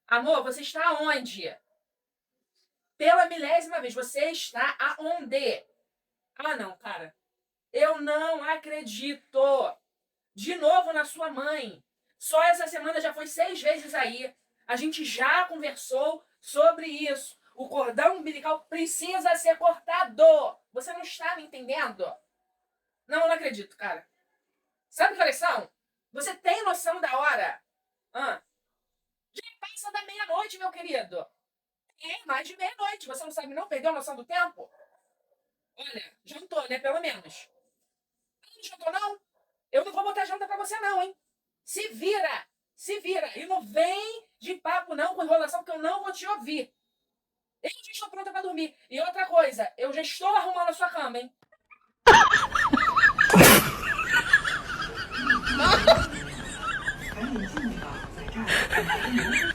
Amor, você está aonde? Pela milésima vez, você está aonde? Ah, não, cara. Eu não acredito. De novo na sua mãe. Só essa semana já foi 6 vezes aí. A gente já conversou sobre isso. O cordão umbilical precisa ser cortado. Você não está me entendendo? Não, eu não acredito, cara. Sabe que horas são? Você tem noção da hora? Ah, já passa da meia-noite, meu querido. É mais de meia-noite. Você não sabe não? Perdeu a noção do tempo? Olha, jantou, né? Pelo menos. Não jantou, não? Eu não vou botar janta pra você, não, hein? Se vira! Se vira! E não vem de papo, não, com enrolação, porque eu não vou te ouvir. Eu já estou pronta pra dormir. E outra coisa, eu já estou arrumando a sua cama, hein?赶紧进吧，在这儿。